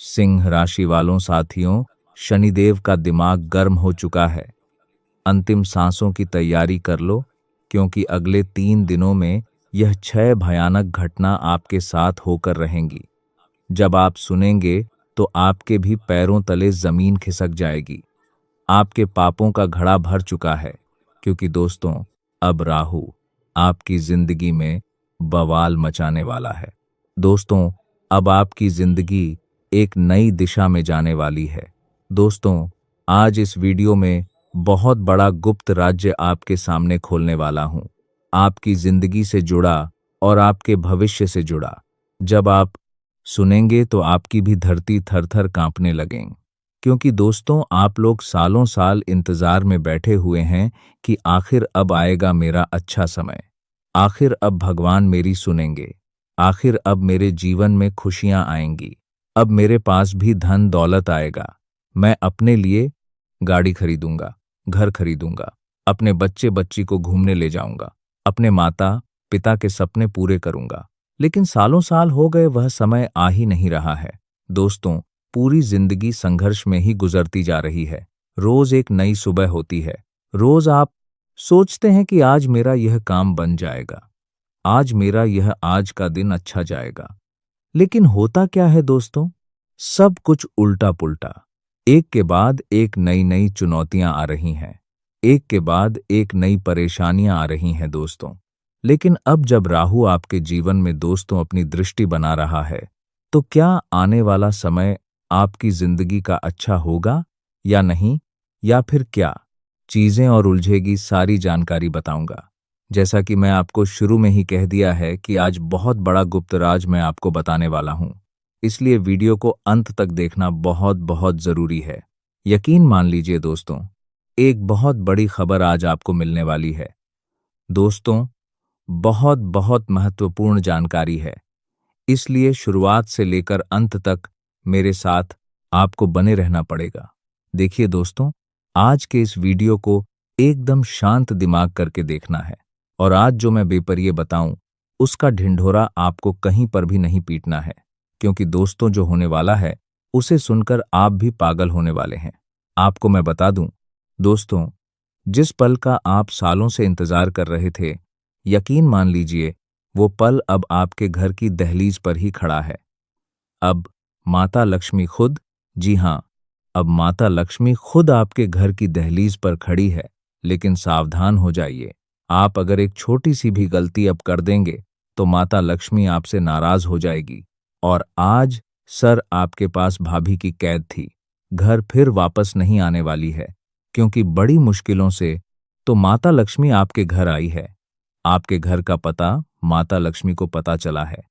सिंह राशि वालों साथियों, शनिदेव का दिमाग गर्म हो चुका है। अंतिम सांसों की तैयारी कर लो, क्योंकि अगले 3 दिनों में यह 6 भयानक घटना आपके साथ होकर रहेंगी। जब आप सुनेंगे तो आपके भी पैरों तले जमीन खिसक जाएगी। आपके पापों का घड़ा भर चुका है, क्योंकि दोस्तों, अब राहु आपकी जिंदगी में बवाल मचाने वाला है। दोस्तों, अब आपकी जिंदगी एक नई दिशा में जाने वाली है। दोस्तों, आज इस वीडियो में बहुत बड़ा गुप्त राज्य आपके सामने खोलने वाला हूं, आपकी जिंदगी से जुड़ा और आपके भविष्य से जुड़ा। जब आप सुनेंगे तो आपकी भी धरती थर-थर कांपने लगेंगी, क्योंकि दोस्तों, आप लोग सालों साल इंतजार में बैठे हुए हैं कि आखिर अब आएगा मेरा अच्छा समय, आखिर अब भगवान मेरी सुनेंगे, आखिर अब मेरे जीवन में खुशियां आएंगी, अब मेरे पास भी धन दौलत आएगा, मैं अपने लिए गाड़ी खरीदूंगा, घर खरीदूंगा, अपने बच्चे बच्ची को घूमने ले जाऊंगा, अपने माता पिता के सपने पूरे करूंगा। लेकिन सालों साल हो गए, वह समय आ ही नहीं रहा है। दोस्तों, पूरी जिंदगी संघर्ष में ही गुजरती जा रही है। रोज एक नई सुबह होती है। रोज आप सोचते हैं कि आज मेरा यह काम बन जाएगा, आज मेरा यह आज का दिन अच्छा जाएगा। लेकिन होता क्या है दोस्तों? सब कुछ उल्टा पुल्टा। एक के बाद एक नई नई चुनौतियां आ रही हैं, एक के बाद एक नई परेशानियां आ रही हैं दोस्तों। लेकिन अब जब राहु आपके जीवन में दोस्तों अपनी दृष्टि बना रहा है, तो क्या आने वाला समय आपकी जिंदगी का अच्छा होगा या नहीं, या फिर क्या चीजें और उलझेगी, सारी जानकारी बताऊंगा। जैसा कि मैं आपको शुरू में ही कह दिया है कि आज बहुत बड़ा गुप्त राज मैं आपको बताने वाला हूं, इसलिए वीडियो को अंत तक देखना बहुत बहुत जरूरी है। यकीन मान लीजिए दोस्तों, एक बहुत बड़ी खबर आज आपको मिलने वाली है। दोस्तों, बहुत बहुत महत्वपूर्ण जानकारी है, इसलिए शुरुआत से लेकर अंत तक मेरे साथ आपको बने रहना पड़ेगा। देखिए दोस्तों, आज के इस वीडियो को एकदम शांत दिमाग करके देखना है, और आज जो मैं बेपरिये बताऊं, उसका ढिंढोरा आपको कहीं पर भी नहीं पीटना है, क्योंकि दोस्तों, जो होने वाला है उसे सुनकर आप भी पागल होने वाले हैं। आपको मैं बता दूं दोस्तों, जिस पल का आप सालों से इंतजार कर रहे थे, यकीन मान लीजिए वो पल अब आपके घर की दहलीज पर ही खड़ा है। अब माता लक्ष्मी खुद, जी हाँ, अब माता लक्ष्मी खुद आपके घर की दहलीज पर खड़ी है। लेकिन सावधान हो जाइए, आप अगर एक छोटी सी भी गलती अब कर देंगे तो माता लक्ष्मी आपसे नाराज हो जाएगी। और आज सर आपके पास भाभी की कैद थी, घर फिर वापस नहीं आने वाली है, क्योंकि बड़ी मुश्किलों से तो माता लक्ष्मी आपके घर आई है। आपके घर का पता माता लक्ष्मी को पता चला है,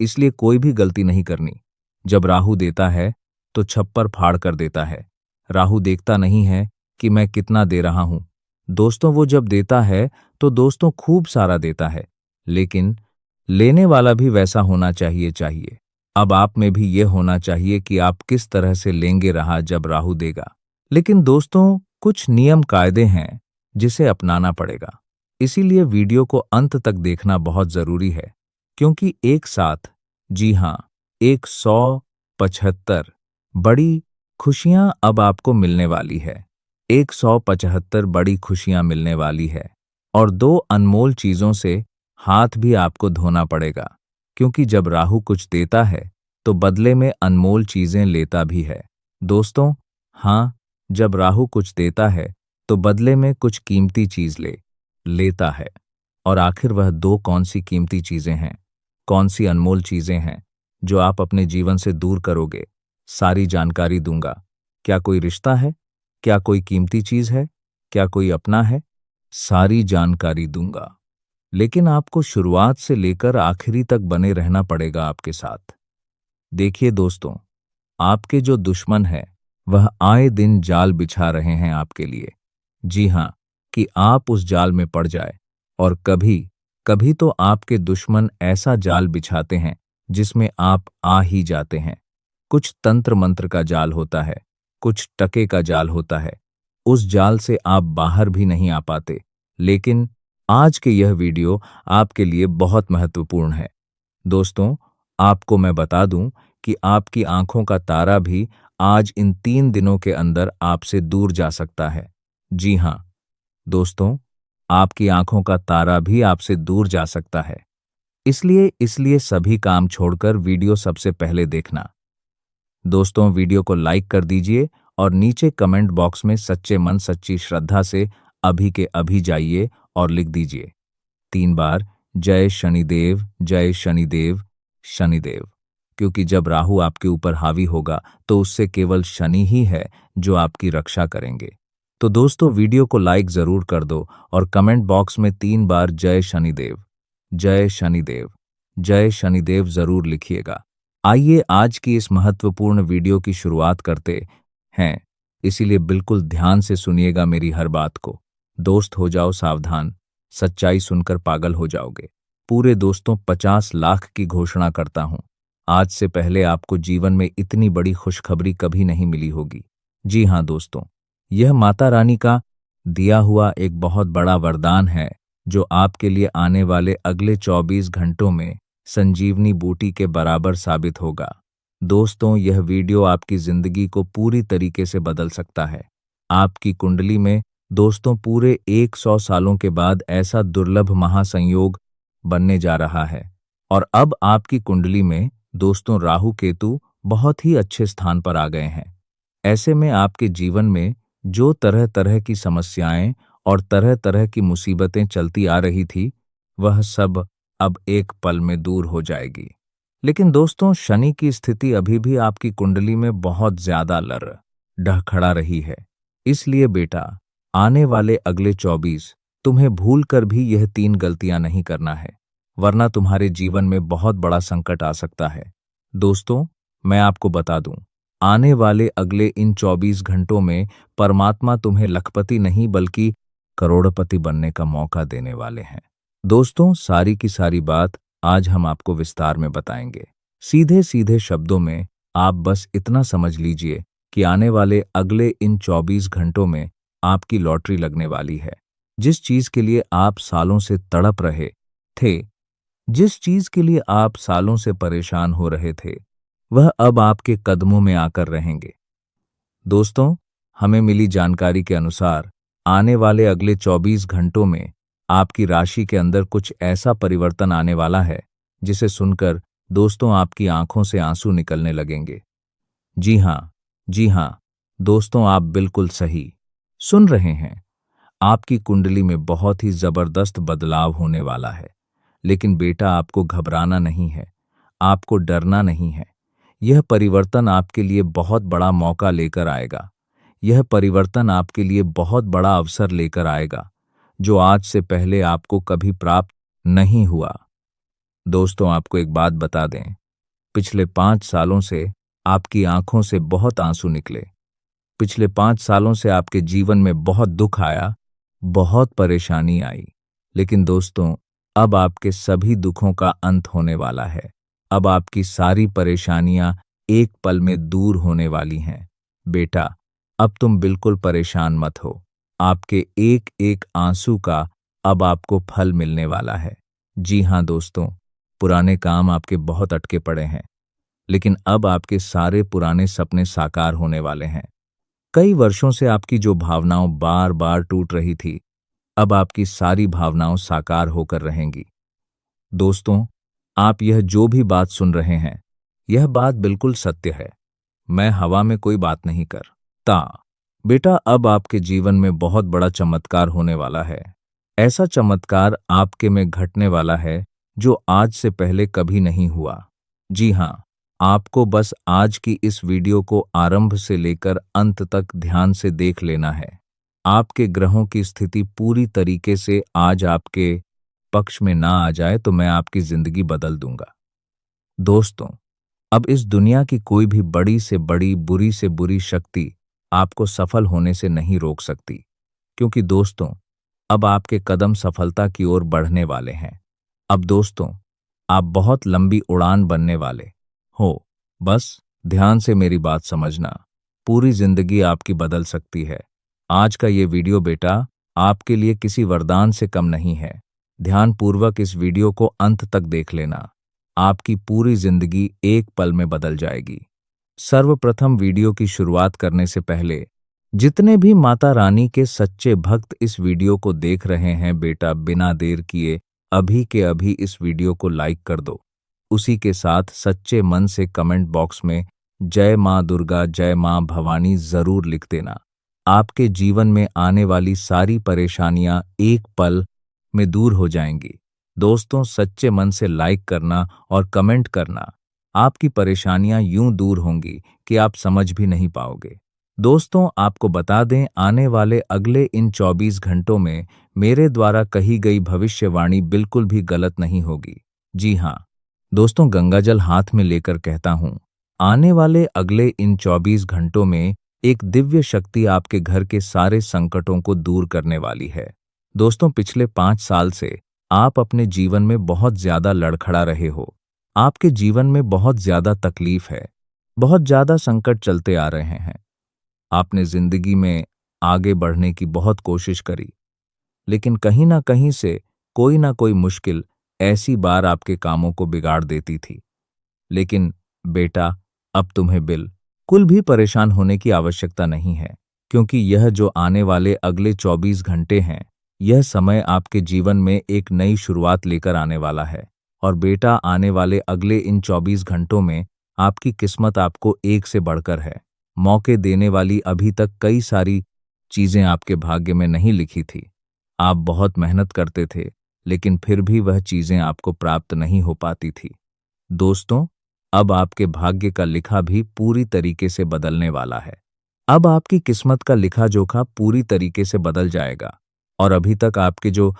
इसलिए कोई भी गलती नहीं करनी। जब राहु देता है तो छप्पर फाड़ कर देता है। राहु देखता नहीं है कि मैं कितना दे रहा हूं। दोस्तों, वो जब देता है तो दोस्तों खूब सारा देता है, लेकिन लेने वाला भी वैसा होना चाहिए। अब आप में भी ये होना चाहिए कि आप किस तरह से लेंगे रहा जब राहु देगा। लेकिन दोस्तों, कुछ नियम कायदे हैं जिसे अपनाना पड़ेगा, इसीलिए वीडियो को अंत तक देखना बहुत जरूरी है, क्योंकि एक साथ, जी हां, 175 बड़ी खुशियां अब आपको मिलने वाली है। 175 बड़ी खुशियां मिलने वाली है, और 2 अनमोल चीजों से हाथ भी आपको धोना पड़ेगा, क्योंकि जब राहु कुछ देता है तो बदले में अनमोल चीजें लेता भी है। दोस्तों, हां, जब राहु कुछ देता है तो बदले में कुछ कीमती चीज लेता है। और आखिर वह 2 कौन सी कीमती चीजें हैं, कौन सी अनमोल चीजें हैं जो आप अपने जीवन से दूर करोगे, सारी जानकारी दूंगा। क्या कोई रिश्ता है, क्या कोई कीमती चीज है, क्या कोई अपना है, सारी जानकारी दूंगा। लेकिन आपको शुरुआत से लेकर आखिरी तक बने रहना पड़ेगा आपके साथ। देखिए दोस्तों, आपके जो दुश्मन है वह आए दिन जाल बिछा रहे हैं आपके लिए। जी हां, कि आप उस जाल में पड़ जाए। और कभी कभी तो आपके दुश्मन ऐसा जाल बिछाते हैं जिसमें आप आ ही जाते हैं। कुछ तंत्र मंत्र का जाल होता है, कुछ टके का जाल होता है, उस जाल से आप बाहर भी नहीं आ पाते। लेकिन आज के यह वीडियो आपके लिए बहुत महत्वपूर्ण है। दोस्तों, आपको मैं बता दूं कि आपकी आंखों का तारा भी आज इन 3 दिनों के अंदर आपसे दूर जा सकता है। जी हाँ दोस्तों, आपकी आंखों का तारा भी आपसे दूर जा सकता है। इसलिए सभी काम छोड़कर वीडियो सबसे पहले देखना। दोस्तों, वीडियो को लाइक कर दीजिए और नीचे कमेंट बॉक्स में सच्चे मन सच्ची श्रद्धा से अभी के अभी जाइए और लिख दीजिए 3 बार जय शनिदेव, जय शनिदेव, शनिदेव। क्योंकि जब राहु आपके ऊपर हावी होगा तो उससे केवल शनि ही है जो आपकी रक्षा करेंगे। तो दोस्तों, वीडियो को लाइक जरूर कर दो और कमेंट बॉक्स में 3 बार जय शनिदेव, जय शनिदेव, जय शनिदेव जरूर लिखिएगा। आइए आज की इस महत्वपूर्ण वीडियो की शुरुआत करते हैं, इसीलिए बिल्कुल ध्यान से सुनिएगा मेरी हर बात को। दोस्त हो जाओ सावधान, सच्चाई सुनकर पागल हो जाओगे। पूरे दोस्तों, 50 लाख की घोषणा करता हूं, आज से पहले आपको जीवन में इतनी बड़ी खुशखबरी कभी नहीं मिली होगी। जी हां दोस्तों, यह माता रानी का दिया हुआ एक बहुत बड़ा वरदान है जो आपके लिए आने वाले अगले 24 घंटों में संजीवनी बूटी के बराबर साबित होगा। दोस्तों, यह वीडियो आपकी जिंदगी को पूरी तरीके से बदल सकता है। आपकी कुंडली में दोस्तों पूरे 100 सालों के बाद ऐसा दुर्लभ महासंयोग बनने जा रहा है। और अब आपकी कुंडली में दोस्तों राहु केतु बहुत ही अच्छे स्थान पर आ गए हैं। ऐसे में आपके जीवन में जो तरह तरह की समस्याएं और तरह तरह की मुसीबतें चलती आ रही थी, वह सब अब एक पल में दूर हो जाएगी। लेकिन दोस्तों, शनि की स्थिति अभी भी आपकी कुंडली में बहुत ज्यादा डह खड़ा रही है। इसलिए बेटा, आने वाले अगले 24 तुम्हें भूल कर भी यह 3 गलतियां नहीं करना है, वरना तुम्हारे जीवन में बहुत बड़ा संकट आ सकता है। दोस्तों, मैं आपको बता दूं, आने वाले अगले इन 24 घंटों में परमात्मा तुम्हें लखपति नहीं बल्कि करोड़पति बनने का मौका देने वाले हैं। दोस्तों, सारी की सारी बात आज हम आपको विस्तार में बताएंगे। सीधे सीधे शब्दों में आप बस इतना समझ लीजिए कि आने वाले अगले इन 24 घंटों में आपकी लॉटरी लगने वाली है। जिस चीज के लिए आप सालों से तड़प रहे थे, जिस चीज के लिए आप सालों से परेशान हो रहे थे, वह अब आपके कदमों में आकर रहेंगे। दोस्तों, हमें मिली जानकारी के अनुसार आने वाले अगले 24 घंटों में आपकी राशि के अंदर कुछ ऐसा परिवर्तन आने वाला है जिसे सुनकर दोस्तों आपकी आंखों से आंसू निकलने लगेंगे। जी हाँ दोस्तों, आप बिल्कुल सही सुन रहे हैं। आपकी कुंडली में बहुत ही जबरदस्त बदलाव होने वाला है। लेकिन बेटा, आपको घबराना नहीं है, आपको डरना नहीं है। यह परिवर्तन आपके लिए बहुत बड़ा मौका लेकर आएगा। यह परिवर्तन आपके लिए बहुत बड़ा अवसर लेकर आएगा जो आज से पहले आपको कभी प्राप्त नहीं हुआ। दोस्तों, आपको एक बात बता दें, पिछले 5 सालों से आपकी आंखों से बहुत आंसू निकले। पिछले 5 सालों से आपके जीवन में बहुत दुख आया, बहुत परेशानी आई। लेकिन दोस्तों, अब आपके सभी दुखों का अंत होने वाला है। अब आपकी सारी परेशानियां एक पल में दूर होने वाली हैं। बेटा, अब तुम बिल्कुल परेशान मत हो। आपके एक एक आंसू का अब आपको फल मिलने वाला है। जी हाँ दोस्तों, पुराने काम आपके बहुत अटके पड़े हैं, लेकिन अब आपके सारे पुराने सपने साकार होने वाले हैं। कई वर्षों से आपकी जो भावनाओं बार बार टूट रही थी, अब आपकी सारी भावनाओं साकार होकर रहेंगी। दोस्तों, आप यह जो भी बात सुन रहे हैं, यह बात बिल्कुल सत्य है। मैं हवा में कोई बात नहीं करता। बेटा, अब आपके जीवन में बहुत बड़ा चमत्कार होने वाला है। ऐसा चमत्कार आपके में घटने वाला है जो आज से पहले कभी नहीं हुआ। जी हाँ, आपको बस आज की इस वीडियो को आरंभ से लेकर अंत तक ध्यान से देख लेना है। आपके ग्रहों की स्थिति पूरी तरीके से आज आपके पक्ष में ना आ जाए तो मैं आपकी जिंदगी बदल दूंगा। दोस्तों, अब इस दुनिया की कोई भी बड़ी से बड़ी, बुरी से बुरी शक्ति आपको सफल होने से नहीं रोक सकती, क्योंकि दोस्तों, अब आपके कदम सफलता की ओर बढ़ने वाले हैं। अब दोस्तों, आप बहुत लंबी उड़ान बनने वाले हो। बस ध्यान से मेरी बात समझना, पूरी जिंदगी आपकी बदल सकती है। आज का ये वीडियो बेटा आपके लिए किसी वरदान से कम नहीं है। ध्यानपूर्वक इस वीडियो को अंत तक देख लेना। आपकी पूरी जिंदगी एक पल में बदल जाएगी। सर्वप्रथम वीडियो की शुरुआत करने से पहले जितने भी माता रानी के सच्चे भक्त इस वीडियो को देख रहे हैं, बेटा बिना देर किए अभी के अभी इस वीडियो को लाइक कर दो। उसी के साथ सच्चे मन से कमेंट बॉक्स में जय माँ दुर्गा, जय माँ भवानी जरूर लिख देना। आपके जीवन में आने वाली सारी परेशानियां एक पल में दूर हो जाएंगी। दोस्तों, सच्चे मन से लाइक करना और कमेंट करना, आपकी परेशानियां यूं दूर होंगी कि आप समझ भी नहीं पाओगे। दोस्तों, आपको बता दें, आने वाले अगले इन 24 घंटों में मेरे द्वारा कही गई भविष्यवाणी बिल्कुल भी गलत नहीं होगी। जी हाँ दोस्तों, गंगाजल हाथ में लेकर कहता हूं, आने वाले अगले इन 24 घंटों में एक दिव्य शक्ति आपके घर के सारे संकटों को दूर करने वाली है। दोस्तों, पिछले 5 साल से आप अपने जीवन में बहुत ज्यादा लड़खड़ा रहे हो। आपके जीवन में बहुत ज्यादा तकलीफ है, बहुत ज्यादा संकट चलते आ रहे हैं। आपने जिंदगी में आगे बढ़ने की बहुत कोशिश करी, लेकिन कहीं ना कहीं से कोई ना कोई मुश्किल ऐसी बार आपके कामों को बिगाड़ देती थी। लेकिन बेटा, अब तुम्हें बिल्कुल भी परेशान होने की आवश्यकता नहीं है, क्योंकि यह जो आने वाले अगले 24 घंटे हैं, यह समय आपके जीवन में एक नई शुरुआत लेकर आने वाला है। और बेटा, आने वाले अगले इन 24 घंटों में आपकी किस्मत आपको एक से बढ़कर है। मौके देने वाली अभी तक कई सारी चीजें आपके भाग्य में नहीं लिखी थी। आप बहुत मेहनत करते थे, लेकिन फिर भी वह चीजें आपको प्राप्त नहीं हो पाती थी। दोस्तों, अब आपके भाग्य का लिखा भी पूरी तरीके से बदलने वाला है। अब आपकी किस्मत का लिखा जोखा पूरी तरीके से बदल जाएगा। और अभी तक आपके जो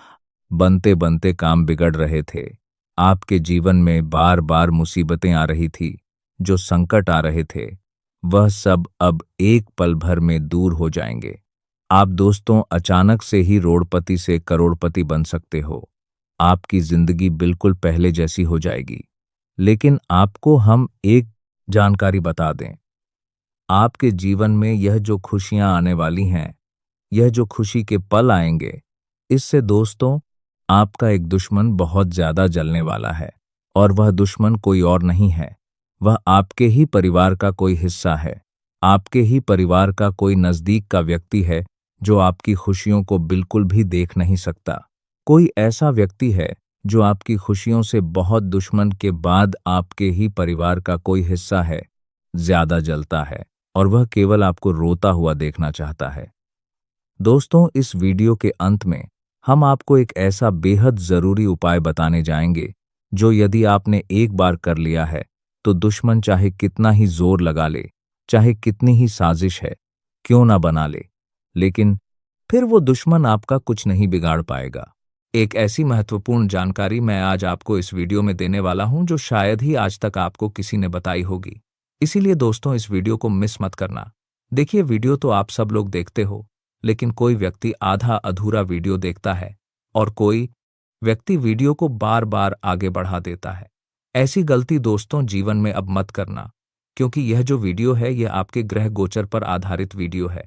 बनते बनते काम बिगड़ रहे थे, आपके जीवन में बार बार मुसीबतें आ रही थी, जो संकट आ रहे थे, वह सब अब एक पल भर में दूर हो जाएंगे। आप दोस्तों, अचानक से ही रोड़पति से करोड़पति बन सकते हो। आपकी जिंदगी बिल्कुल पहले जैसी हो जाएगी। लेकिन आपको हम एक जानकारी बता दें, आपके जीवन में यह जो खुशियां आने वाली हैं, यह जो खुशी के पल आएंगे, इससे दोस्तों आपका एक दुश्मन बहुत ज्यादा जलने वाला है। और वह दुश्मन कोई और नहीं है, वह आपके ही परिवार का कोई हिस्सा है। आपके ही परिवार का कोई नजदीक का व्यक्ति है जो आपकी खुशियों को बिल्कुल भी देख नहीं सकता। कोई ऐसा व्यक्ति है जो आपकी खुशियों से बहुत दुश्मन के बाद आपके ही परिवार का कोई हिस्सा है, ज्यादा जलता है, और वह केवल आपको रोता हुआ देखना चाहता है। दोस्तों, इस वीडियो के अंत में हम आपको एक ऐसा बेहद जरूरी उपाय बताने जाएंगे, जो यदि आपने एक बार कर लिया है तो दुश्मन चाहे कितना ही जोर लगा ले, चाहे कितनी ही साजिश है क्यों ना बना ले, लेकिन फिर वो दुश्मन आपका कुछ नहीं बिगाड़ पाएगा। एक ऐसी महत्वपूर्ण जानकारी मैं आज आपको इस वीडियो में देने वाला हूं, जो शायद ही आज तक आपको किसी ने बताई होगी। इसीलिए दोस्तों, इस वीडियो को मिस मत करना। देखिए, वीडियो तो आप सब लोग देखते हो, लेकिन कोई व्यक्ति आधा अधूरा वीडियो देखता है और कोई व्यक्ति वीडियो को बार बार आगे बढ़ा देता है। ऐसी गलती दोस्तों जीवन में अब मत करना, क्योंकि यह जो वीडियो है, यह आपके ग्रह गोचर पर आधारित वीडियो है।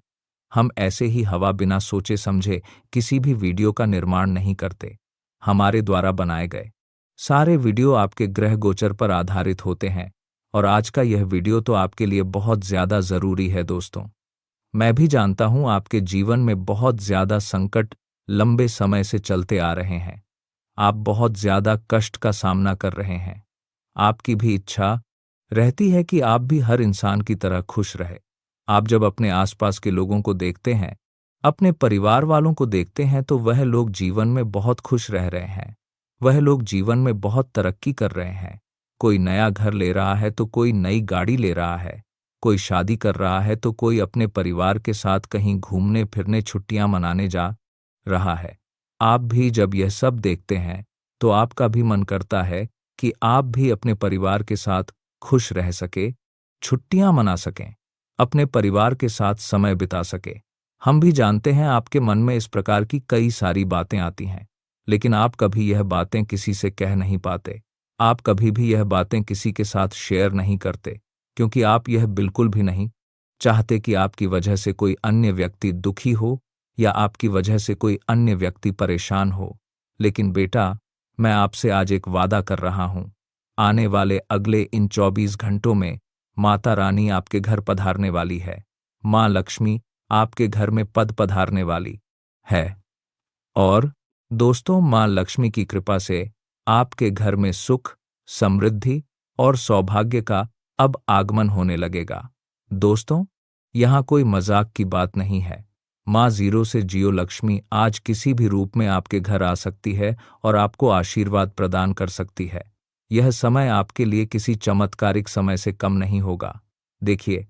हम ऐसे ही हवा बिना सोचे समझे किसी भी वीडियो का निर्माण नहीं करते। हमारे द्वारा बनाए गए सारे वीडियो आपके ग्रह गोचर पर आधारित होते हैं, और आज का यह वीडियो तो आपके लिए बहुत ज्यादा जरूरी है। दोस्तों, मैं भी जानता हूं आपके जीवन में बहुत ज्यादा संकट लंबे समय से चलते आ रहे हैं। आप बहुत ज्यादा कष्ट का सामना कर रहे हैं। आपकी भी इच्छा रहती है कि आप भी हर इंसान की तरह खुश रहे। आप जब अपने आसपास के लोगों को देखते हैं, अपने परिवार वालों को देखते हैं, तो वह लोग जीवन में बहुत खुश रह रहे हैं। वह लोग जीवन में बहुत तरक्की कर रहे हैं। कोई नया घर ले रहा है तो कोई नई गाड़ी ले रहा है, कोई शादी कर रहा है तो कोई अपने परिवार के साथ कहीं घूमने फिरने छुट्टियां मनाने जा रहा है। आप भी जब यह सब देखते हैं तो आपका भी मन करता है कि आप भी अपने परिवार के साथ खुश रह सके, छुट्टियां मना सकें, अपने परिवार के साथ समय बिता सके। हम भी जानते हैं आपके मन में इस प्रकार की कई सारी बातें आती हैं, लेकिन आप कभी यह बातें किसी से कह नहीं पाते। आप कभी भी यह बातें किसी के साथ शेयर नहीं करते, क्योंकि आप यह बिल्कुल भी नहीं चाहते कि आपकी वजह से कोई अन्य व्यक्ति दुखी हो या आपकी वजह से कोई अन्य व्यक्ति परेशान हो। लेकिन बेटा, मैं आपसे आज एक वादा कर रहा हूं, आने वाले अगले इन 24 घंटों में माता रानी आपके घर पधारने वाली है। माँ लक्ष्मी आपके घर में पद पधारने वाली है। और दोस्तों, माँ लक्ष्मी की कृपा से आपके घर में सुख, समृद्धि और सौभाग्य का अब आगमन होने लगेगा। दोस्तों, यहाँ कोई मजाक की बात नहीं है। माँ जीरो से जियो लक्ष्मी आज किसी भी रूप में आपके घर आ सकती है और आपको आशीर्वाद प्रदान कर सकती है। यह समय आपके लिए किसी चमत्कारिक समय से कम नहीं होगा। देखिए,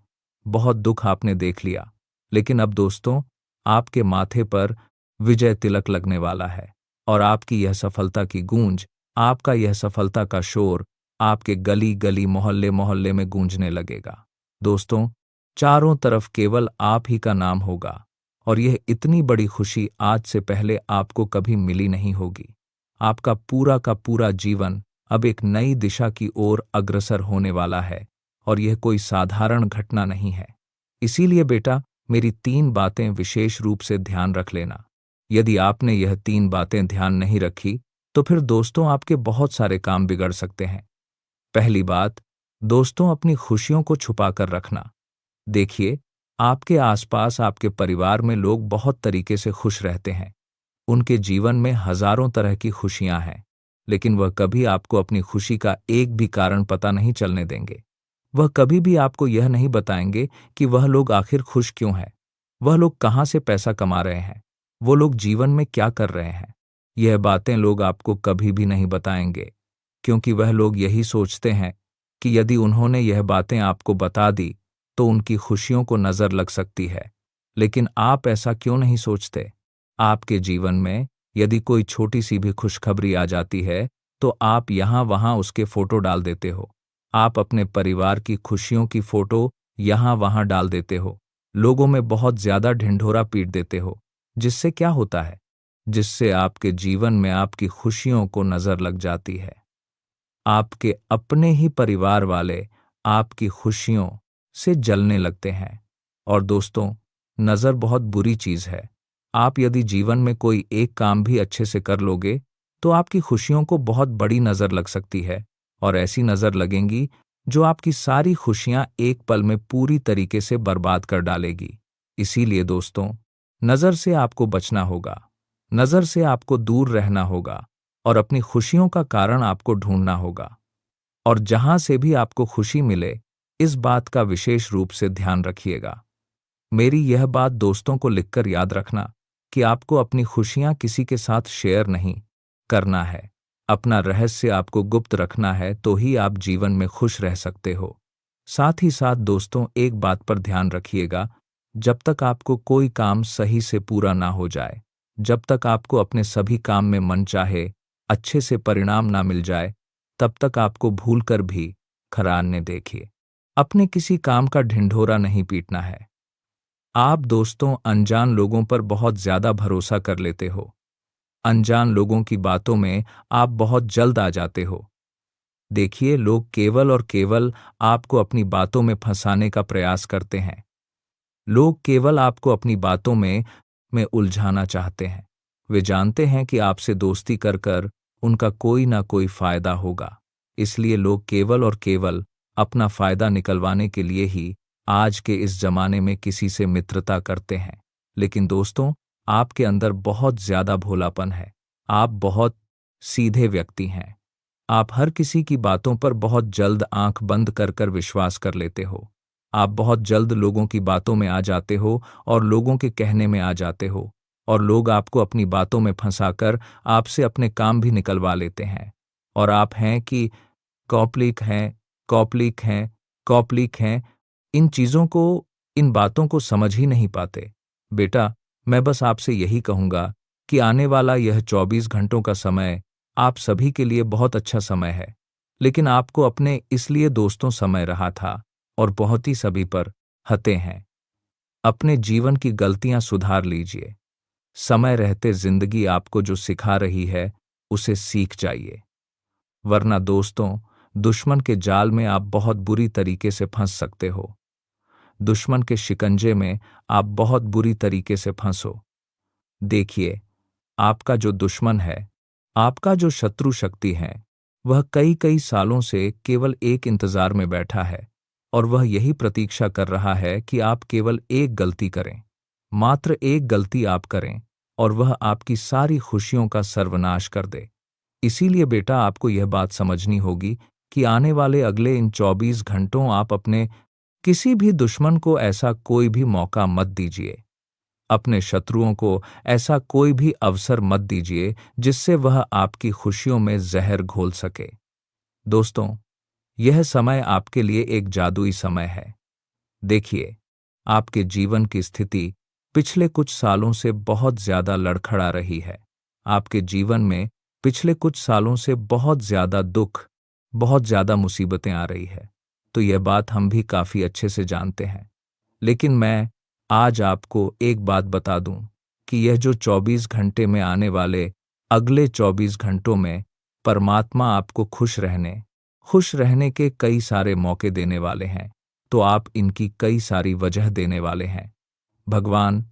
बहुत दुख आपने देख लिया, लेकिन अब दोस्तों, आपके माथे पर विजय तिलक लगने वाला है और आपकी यह सफलता की गूंज, आपका यह सफलता का शोर आपके गली गली, मोहल्ले मोहल्ले में गूंजने लगेगा। दोस्तों, चारों तरफ केवल आप ही का नाम होगा और यह इतनी बड़ी खुशी आज से पहले आपको कभी मिली नहीं होगी। आपका पूरा का पूरा जीवन अब एक नई दिशा की ओर अग्रसर होने वाला है और यह कोई साधारण घटना नहीं है। इसीलिए बेटा, मेरी 3 बातें विशेष रूप से ध्यान रख लेना। यदि आपने यह 3 बातें ध्यान नहीं रखी तो फिर दोस्तों आपके बहुत सारे काम बिगड़ सकते हैं। पहली बात, दोस्तों अपनी खुशियों को छुपा कर रखना। देखिए, आपके आसपास आपके परिवार में लोग बहुत तरीके से खुश रहते हैं। उनके जीवन में हजारों तरह की खुशियां हैं, लेकिन वह कभी आपको अपनी खुशी का एक भी कारण पता नहीं चलने देंगे। वह कभी भी आपको यह नहीं बताएंगे कि वह लोग आखिर खुश क्यों हैं, वह लोग कहाँ से पैसा कमा रहे हैं, वो लोग जीवन में क्या कर रहे हैं। यह बातें लोग आपको कभी भी नहीं बताएंगे, क्योंकि वह लोग यही सोचते हैं कि यदि उन्होंने यह बातें आपको बता दी तो उनकी खुशियों को नजर लग सकती है। लेकिन आप ऐसा क्यों नहीं सोचते? आपके जीवन में यदि कोई छोटी सी भी खुशखबरी आ जाती है तो आप यहाँ वहाँ उसके फोटो डाल देते हो। आप अपने परिवार की खुशियों की फोटो यहाँ वहाँ डाल देते हो। लोगों में बहुत ज्यादा ढिंढोरा पीट देते हो। जिससे क्या होता है? जिससे आपके जीवन में आपकी खुशियों को नजर लग जाती है। आपके अपने ही परिवार वाले आपकी खुशियों से जलने लगते हैं। और दोस्तों, नजर बहुत बुरी चीज है। आप यदि जीवन में कोई एक काम भी अच्छे से कर लोगे तो आपकी खुशियों को बहुत बड़ी नजर लग सकती है और ऐसी नजर लगेंगी जो आपकी सारी खुशियां एक पल में पूरी तरीके से बर्बाद कर डालेगी। इसीलिए दोस्तों, नजर से आपको बचना होगा, नजर से आपको दूर रहना होगा और अपनी खुशियों का कारण आपको ढूंढना होगा। और जहां से भी आपको खुशी मिले, इस बात का विशेष रूप से ध्यान रखिएगा। मेरी यह बात दोस्तों को लिखकर याद रखना कि आपको अपनी खुशियां किसी के साथ शेयर नहीं करना है। अपना रहस्य आपको गुप्त रखना है, तो ही आप जीवन में खुश रह सकते हो। साथ ही साथ दोस्तों, एक बात पर ध्यान रखिएगा, जब तक आपको कोई काम सही से पूरा ना हो जाए, जब तक आपको अपने सभी काम में मन चाहे अच्छे से परिणाम ना मिल जाए, तब तक आपको भूलकर भी खराने देखिए। अपने किसी काम का ढिंढोरा नहीं पीटना है। आप दोस्तों अनजान लोगों पर बहुत ज्यादा भरोसा कर लेते हो। अनजान लोगों की बातों में आप बहुत जल्द आ जाते हो। देखिए, लोग केवल और केवल आपको अपनी बातों में फंसाने का प्रयास करते हैं। लोग केवल आपको अपनी बातों में उलझाना चाहते हैं। वे जानते हैं कि आपसे दोस्ती कर कर उनका कोई ना कोई फायदा होगा। इसलिए लोग केवल और केवल अपना फायदा निकलवाने के लिए ही आज के इस जमाने में किसी से मित्रता करते हैं। लेकिन दोस्तों, आपके अंदर बहुत ज्यादा भोलापन है। आप बहुत सीधे व्यक्ति हैं। आप हर किसी की बातों पर बहुत जल्द आंख बंद कर कर विश्वास कर लेते हो। आप बहुत जल्द लोगों की बातों में आ जाते हो और लोगों के कहने में आ जाते हो, और लोग आपको अपनी बातों में फंसाकर आपसे अपने काम भी निकलवा लेते हैं। और आप हैं कि कौपलीक हैं, कौपलीक हैं, कौपलीक हैं, इन चीज़ों को, इन बातों को समझ ही नहीं पाते। बेटा, मैं बस आपसे यही कहूँगा कि आने वाला यह 24 घंटों का समय आप सभी के लिए बहुत अच्छा समय है, लेकिन आपको अपने इसलिए दोस्तों समय रहा था और बहुत ही सभी पर हते हैं। अपने जीवन की गलतियां सुधार लीजिए। समय रहते जिंदगी आपको जो सिखा रही है उसे सीख जाइए, वरना दोस्तों दुश्मन के जाल में आप बहुत बुरी तरीके से फंस सकते हो। दुश्मन के शिकंजे में आप बहुत बुरी तरीके से फंसो। देखिए, आपका जो दुश्मन है, आपका जो शत्रु शक्ति है, वह कई कई सालों से केवल एक इंतजार में बैठा है और वह यही प्रतीक्षा कर रहा है कि आप केवल एक गलती करें, मात्र एक गलती आप करें और वह आपकी सारी खुशियों का सर्वनाश कर दे। इसीलिए बेटा आपको यह बात समझनी होगी कि आने वाले अगले इन 24 घंटों आप अपने किसी भी दुश्मन को ऐसा कोई भी मौका मत दीजिए, अपने शत्रुओं को ऐसा कोई भी अवसर मत दीजिए जिससे वह आपकी खुशियों में जहर घोल सके। दोस्तों, यह समय आपके लिए एक जादुई समय है। देखिए, आपके जीवन की स्थिति पिछले कुछ सालों से बहुत ज्यादा लड़खड़ा रही है। आपके जीवन में पिछले कुछ सालों से बहुत ज्यादा दुख, बहुत ज्यादा मुसीबतें आ रही है। तो यह बात हम भी काफी अच्छे से जानते हैं। लेकिन मैं आज आपको एक बात बता दूं कि यह जो 24 घंटे में आने वाले अगले 24 घंटों में परमात्मा आपको खुश रहने के कई सारे मौके देने वाले हैं। तो आप इनकी कई सारी वजह देने वाले हैं। भगवान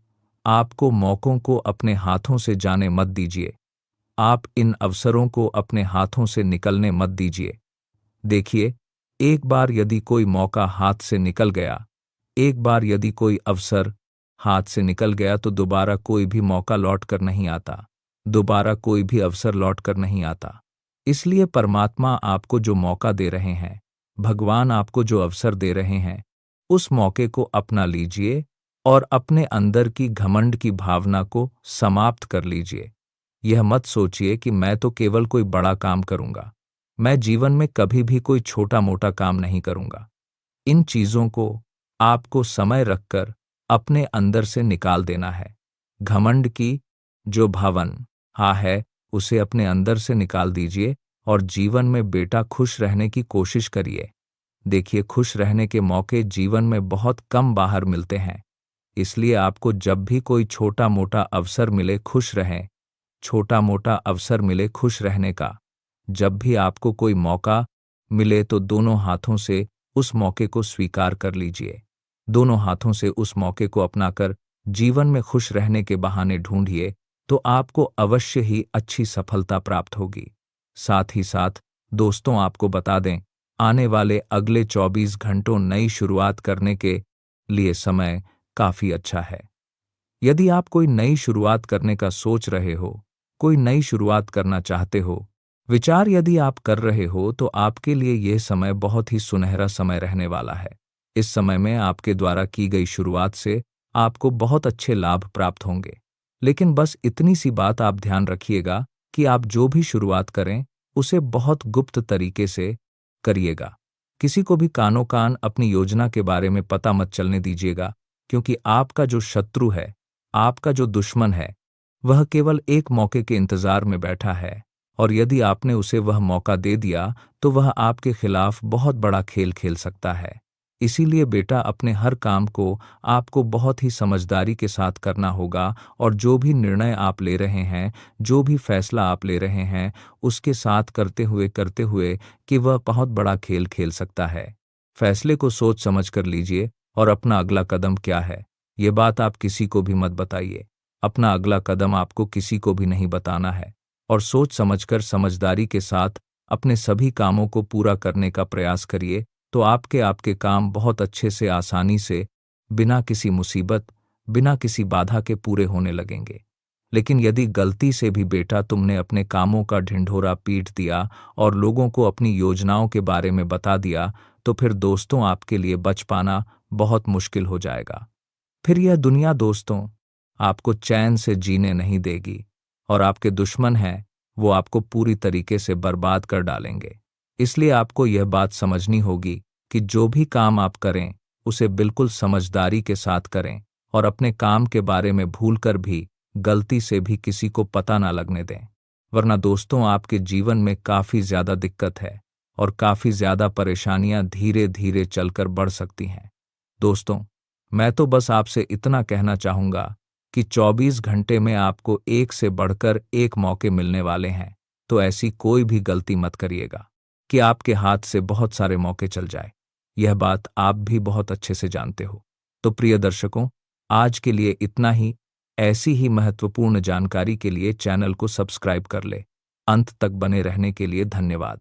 आपको मौकों को अपने हाथों से जाने मत दीजिए। आप इन अवसरों को अपने हाथों से निकलने मत दीजिए। देखिए, एक बार यदि कोई मौका हाथ से निकल गया, एक बार यदि कोई अवसर हाथ से निकल गया तो दोबारा कोई भी मौका लौट कर नहीं आता, दोबारा कोई भी अवसर लौट कर नहीं आता। इसलिए परमात्मा आपको जो मौका दे रहे हैं, भगवान आपको जो अवसर दे रहे हैं, उस मौके को अपना लीजिए और अपने अंदर की घमंड की भावना को समाप्त कर लीजिए। यह मत सोचिए कि मैं तो केवल कोई बड़ा काम करूंगा, मैं जीवन में कभी भी कोई छोटा मोटा काम नहीं करूंगा। इन चीजों को आपको समय रखकर अपने अंदर से निकाल देना है। घमंड की जो भावना है उसे अपने अंदर से निकाल दीजिए और जीवन में बेटा खुश रहने की कोशिश करिए। देखिए, खुश रहने के मौके जीवन में बहुत कम बाहर मिलते हैं। इसलिए आपको जब भी कोई छोटा मोटा अवसर मिले खुश रहें, छोटा मोटा अवसर मिले खुश रहने का। जब भी आपको कोई मौका मिले तो दोनों हाथों से उस मौके को स्वीकार कर लीजिए। दोनों हाथों से उस मौके को अपनाकर जीवन में खुश रहने के बहाने ढूंढिए, तो आपको अवश्य ही अच्छी सफलता प्राप्त होगी। साथ ही साथ दोस्तों, आपको बता दें, आने वाले अगले 24 घंटों नई शुरुआत करने के लिए समय काफी अच्छा है। यदि आप कोई नई शुरुआत करने का सोच रहे हो, कोई नई शुरुआत करना चाहते हो, विचार यदि आप कर रहे हो, तो आपके लिए यह समय बहुत ही सुनहरा समय रहने वाला है। इस समय में आपके द्वारा की गई शुरुआत से आपको बहुत अच्छे लाभ प्राप्त होंगे। लेकिन बस इतनी सी बात आप ध्यान रखिएगा कि आप जो भी शुरुआत करें उसे बहुत गुप्त तरीके से करिएगा। किसी को भी कानो कान अपनी योजना के बारे में पता मत चलने दीजिएगा, क्योंकि आपका जो शत्रु है, आपका जो दुश्मन है, वह केवल एक मौके के इंतजार में बैठा है और यदि आपने उसे वह मौका दे दिया तो वह आपके खिलाफ बहुत बड़ा खेल खेल सकता है। इसीलिए बेटा, अपने हर काम को आपको बहुत ही समझदारी के साथ करना होगा और जो भी निर्णय आप ले रहे हैं, जो भी फैसला आप ले रहे हैं, उसके साथ करते हुए कि वह बहुत बड़ा खेल खेल सकता है। फैसले को सोच समझ कर लीजिए और अपना अगला कदम क्या है, ये बात आप किसी को भी मत बताइए। अपना अगला कदम आपको किसी को भी नहीं बताना है और सोच समझकर समझदारी के साथ अपने सभी कामों को पूरा करने का प्रयास करिए, तो आपके काम बहुत अच्छे से, आसानी से, बिना किसी मुसीबत, बिना किसी बाधा के पूरे होने लगेंगे। लेकिन यदि गलती से भी बेटा तुमने अपने कामों का ढिंढोरा पीट दिया और लोगों को अपनी योजनाओं के बारे में बता दिया, तो फिर दोस्तों आपके लिए बच पाना बहुत मुश्किल हो जाएगा। फिर यह दुनिया दोस्तों आपको चैन से जीने नहीं देगी और आपके दुश्मन हैं, वो आपको पूरी तरीके से बर्बाद कर डालेंगे। इसलिए आपको यह बात समझनी होगी कि जो भी काम आप करें उसे बिल्कुल समझदारी के साथ करें और अपने काम के बारे में भूलकर भी, गलती से भी किसी को पता ना लगने दें, वरना दोस्तों आपके जीवन में काफ़ी ज़्यादा दिक्कत है और काफ़ी ज़्यादा परेशानियां धीरे धीरे चलकर बढ़ सकती हैं। दोस्तों, मैं तो बस आपसे इतना कहना चाहूँगा कि 24 घंटे में आपको एक से बढ़कर एक मौके मिलने वाले हैं, तो ऐसी कोई भी गलती मत करिएगा कि आपके हाथ से बहुत सारे मौके चल जाए। यह बात आप भी बहुत अच्छे से जानते हो। तो प्रिय दर्शकों, आज के लिए इतना ही। ऐसी ही महत्वपूर्ण जानकारी के लिए चैनल को सब्सक्राइब कर ले। अंत तक बने रहने के लिए धन्यवाद।